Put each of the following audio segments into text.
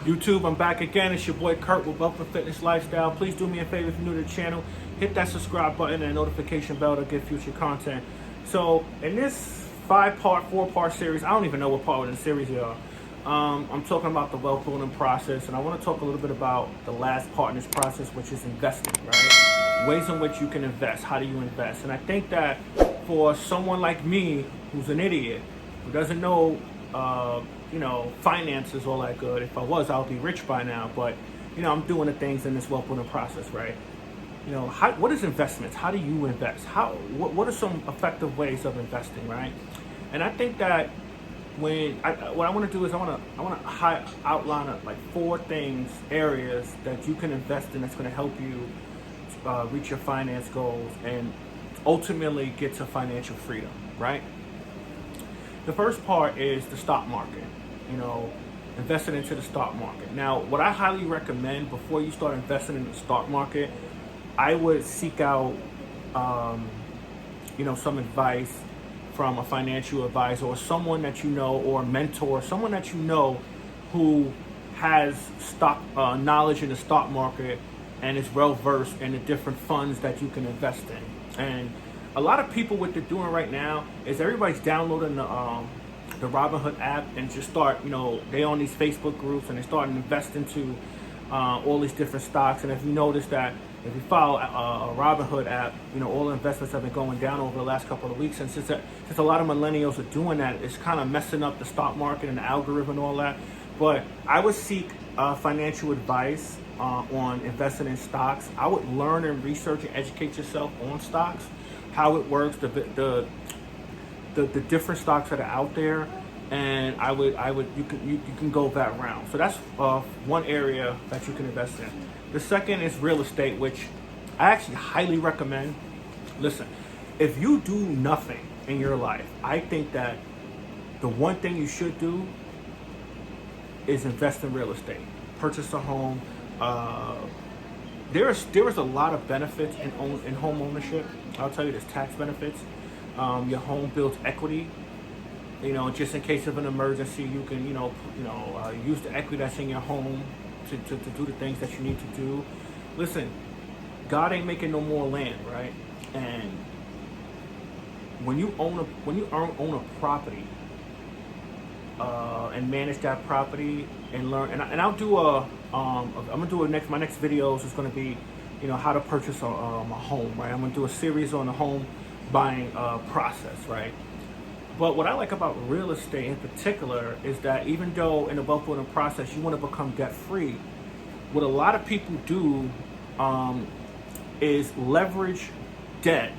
YouTube, I'm back again. It's your boy Kurt with Wealth and Fitness Lifestyle. Please do me a favor if you're new to the channel. Hit that subscribe button and notification bell to get future content. So in this 4-part series, I don't even know what part of the series you are. I'm talking about the wealth building process, and I want to talk a little bit about the last part in this process, which is investing, right? Ways in which you can invest. How do you invest? And I think that for someone like me, who's an idiot, who doesn't know, finances all that good. If I was, I would be rich by now. But, I'm doing the things in this wealth building process, right? What is investments? How do you invest? What are some effective ways of investing, right? And I think that what I want to do is I want to outline like 4 areas that you can invest in that's going to help you reach your finance goals and ultimately get to financial freedom, right? The first part is the stock market. Investing into the stock market. Now, what I highly recommend before you start investing in the stock market, I would seek out, some advice from a financial advisor or someone that you know, or a mentor, someone that you know who has stock knowledge in the stock market and is well versed in the different funds that you can invest in. And a lot of people, what they're doing right now is everybody's downloading the Robinhood app and just start, they on these Facebook groups and they start to invest into all these different stocks. And if you notice that, if you follow a Robinhood app, all the investments have been going down over the last couple of weeks. And since a lot of millennials are doing that, it's kind of messing up the stock market and the algorithm and all that. But I would seek financial advice on investing in stocks. I would learn and research and educate yourself on stocks, how it works, the different stocks that are out there, and you can go that route. So that's one area that you can invest in. The second is real estate, which I actually highly recommend. Listen, if you do nothing in your life, I think that the one thing you should do is invest in real estate. Purchase a home. There is a lot of benefits in home ownership. I'll tell you, there's tax benefits. Your home builds equity. Just in case of an emergency, you can use the equity that's in your home to do the things that you need to do. Listen, God ain't making no more land, right? And when you own a property and manage that property and learn, and I'll do I'm gonna do my next videos is gonna be how to purchase a home, right? I'm gonna do a series on the home buying process, right? But what I like about real estate in particular is that even though in the wealth building process you want to become debt free, what a lot of people do is leverage debt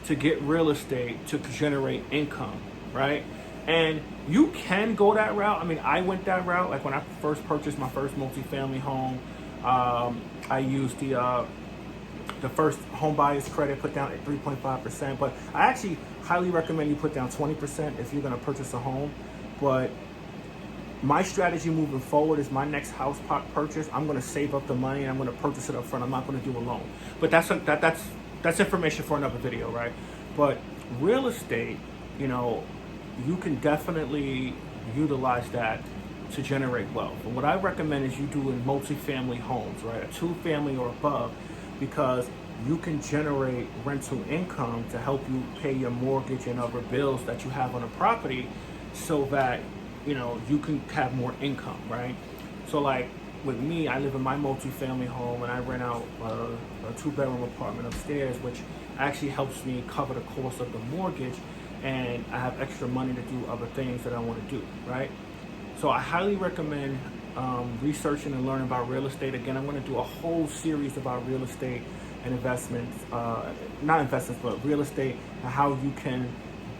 to get real estate to generate income, right? And you can go that route. I mean, I went that route. Like when I first purchased my first multifamily home, I used the first home buyer's credit, put down at 3.5%. But I actually highly recommend you put down 20% if you're going to purchase a home. But my strategy moving forward is my next house purchase, I'm going to save up the money and I'm going to purchase it up front. I'm not going to do a loan. But that's information for another video, right? But real estate, you can definitely utilize that to generate wealth. And what I recommend is you do in multifamily homes, right? A 2-family or above, because you can generate rental income to help you pay your mortgage and other bills that you have on a property so that, you can have more income, right? So like with me, I live in my multifamily home and I rent out a 2-bedroom apartment upstairs, which actually helps me cover the cost of the mortgage, and I have extra money to do other things that I want to do, right? So I highly recommend researching and learning about real estate. Again, I'm going to do a whole series about real estate and investments, not investments, but real estate and how you can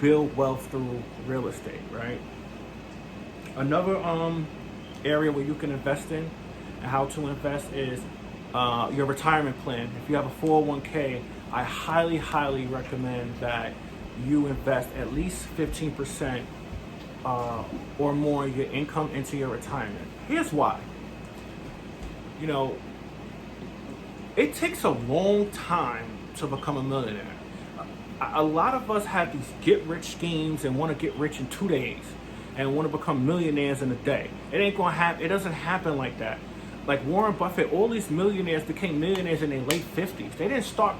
build wealth through real estate, right? Another area where you can invest in and how to invest is your retirement plan. If you have a 401k, I highly, highly recommend that you invest at least 15% or more of your income into your retirement. Here's why. It takes a long time to become a millionaire. A lot of us have these get-rich schemes and want to get rich in 2 days. and want to become millionaires in a day. It ain't gonna happen. It doesn't happen like that. Like Warren Buffett, all these millionaires became millionaires in their late 50s. They didn't start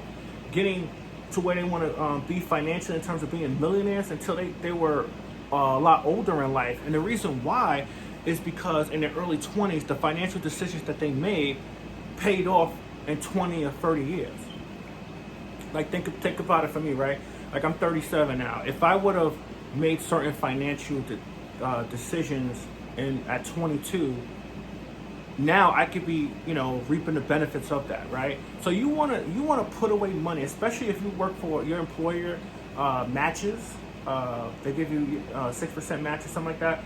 getting to where they want to be financially in terms of being millionaires until they were a lot older in life. And the reason why is because in their early 20s, the financial decisions that they made paid off in 20 or 30 years. Like think about it for me, right? Like I'm 37 now. If I would have made certain financial decisions at 22, now I could be, reaping the benefits of that, right? So you wanna put away money, especially if you work for your employer, matches. They give you 6% match or something like that.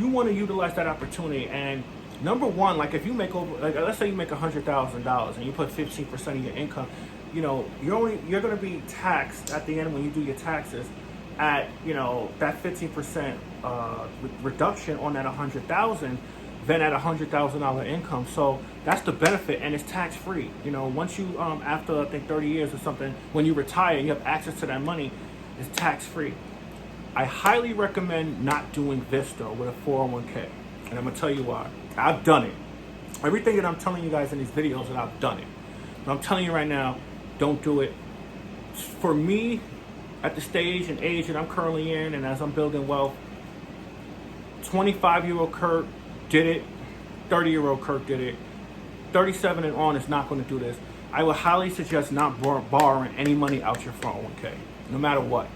You want to utilize that opportunity. And number one, like if you make over, like let's say you make $100,000 and you put 15% of your income, you're going to be taxed at the end when you do your taxes at that 15% reduction on that 100,000 than at $100,000 income. So that's the benefit, and it's tax free. Once you after I think 30 years or something, when you retire, you have access to that money. It's tax free. I highly recommend not doing this though with a 401k, and I'm gonna tell you why. I've done it. Everything that I'm telling you guys in these videos, that I've done it. But I'm telling you right now, don't do it. For me, at the stage and age that I'm currently in, and as I'm building wealth, 25-year-old Kurt did it. 30-year-old Kurt did it. 37 and on is not going to do this. I would highly suggest not borrowing any money out your 401k, no matter what.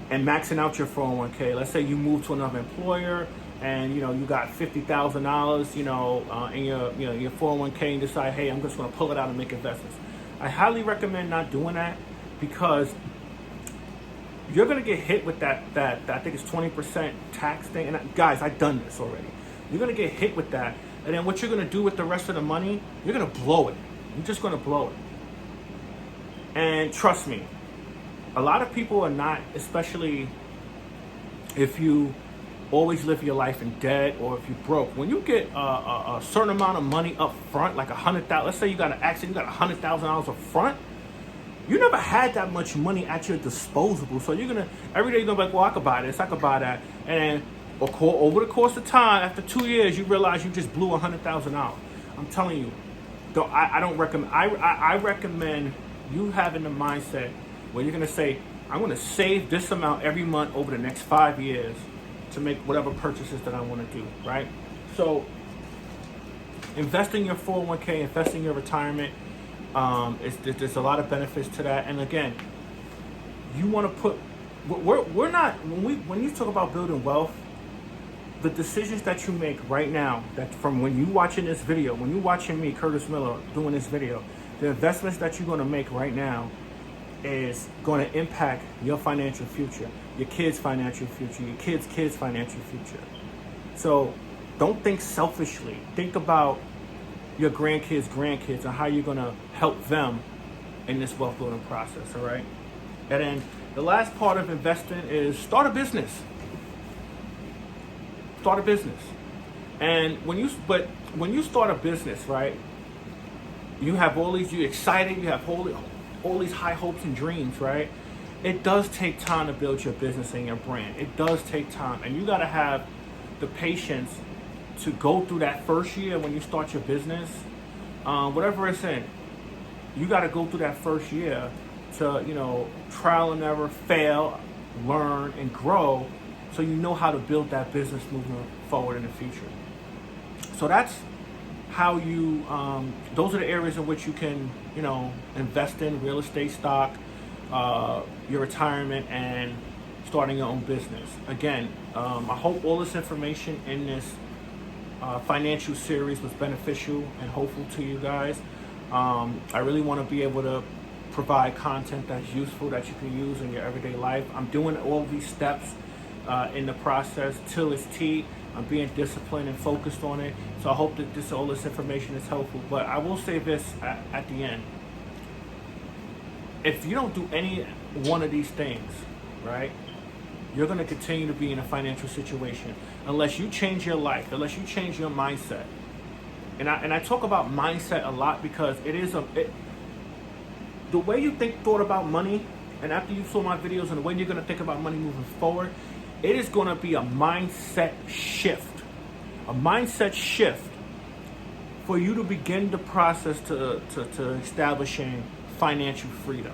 And maxing out your 401k. Let's say you move to another employer and you got $50,000 in your 401k and decide, hey, I'm just going to pull it out and make investments. I highly recommend not doing that, because you're going to get hit with that I think it's 20% tax thing. And guys, I've done this already. You're going to get hit with that, and then what you're going to do with the rest of the money, you're going to blow it. You're just going to blow it. And trust me, a lot of people are not, especially if you always live your life in debt or if you broke. When you get a certain amount of money up front, like $100,000, let's say you got an accident, you got $100,000 up front, you never had that much money at your disposable. So every day you're gonna be like, well, I could buy this, I could buy that. And over the course of time, after 2 years, you realize you just blew $100,000. I'm telling you, I don't recommend, I recommend you having the mindset where you're gonna say, I'm gonna save this amount every month over the next 5 years to make whatever purchases that I wanna do, right? So invest in your 401k, invest in your retirement. There's a lot of benefits to that. And again, you wanna put, we're not, when you talk about building wealth, the decisions that you make right now, that from when you watching this video, when you watching me, Curtis Miller, doing this video, the investments that you're gonna make right now is going to impact your financial future, your kids' financial future, your kids' financial future. So don't think selfishly. Think about your grandkids, and how you're going to help them in this wealth building process, all right? And then the last part of investing is start a business. Start a business. And when you start a business, right, you have all these, you're excited, you have all these high hopes and dreams, right? It does take time to build your business and your brand. It does take time. And you got to have the patience to go through that first year when you start your business. Whatever it's in, you got to go through that first year to, trial and error, fail, learn, and grow, so you know how to build that business moving forward in the future. So that's how you, those are the areas in which you can, invest in real estate, stock, your retirement, and starting your own business. Again, I hope all this information in this financial series was beneficial and hopeful to you guys. I really want to be able to provide content that's useful, that you can use in your everyday life. I'm doing all these steps in the process till it's T. I'm being disciplined and focused on it. So I hope that all this information is helpful. But I will say this at the end. If you don't do any one of these things, right, you're going to continue to be in a financial situation unless you change your life, unless you change your mindset. And I talk about mindset a lot because the way you thought about money, and after you saw my videos and the way you're going to think about money moving forward, it is going to be a mindset shift. A mindset shift for you to begin the process to establishing financial freedom.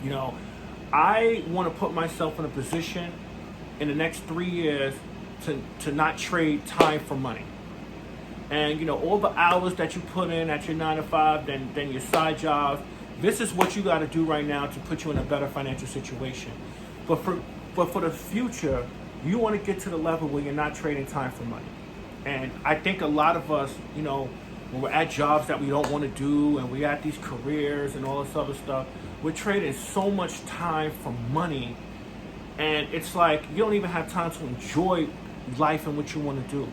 You know, I want to put myself in a position in the next 3 years to not trade time for money. And you know, all the hours that you put in at your 9 to 5, then your side jobs, this is what you got to do right now to put you in a better financial situation. But for the future, you want to get to the level where you're not trading time for money. And I think a lot of us, you know, when we're at jobs that we don't want to do and we're at these careers and all this other stuff, we're trading so much time for money. And it's like you don't even have time to enjoy life and what you want to do.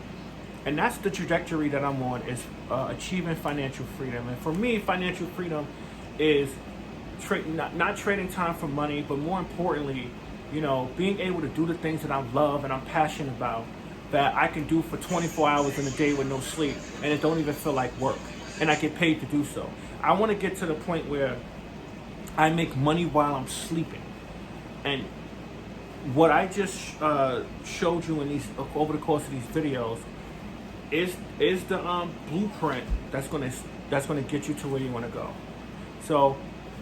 And that's the trajectory that I'm on, is achieving financial freedom. And for me, financial freedom is not trading time for money, but more importantly, you know, being able to do the things that I love and I'm passionate about, that I can do for 24 hours in a day with no sleep, and it don't even feel like work, and I get paid to do so. I want to get to the point where I make money while I'm sleeping. And what I just showed you in these over the course of these videos is the blueprint that's gonna get you to where you want to go. So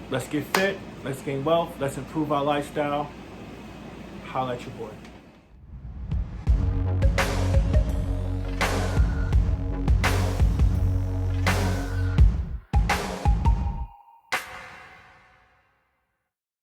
let's get fit, let's gain wealth, let's improve our lifestyle. Holla at your boy.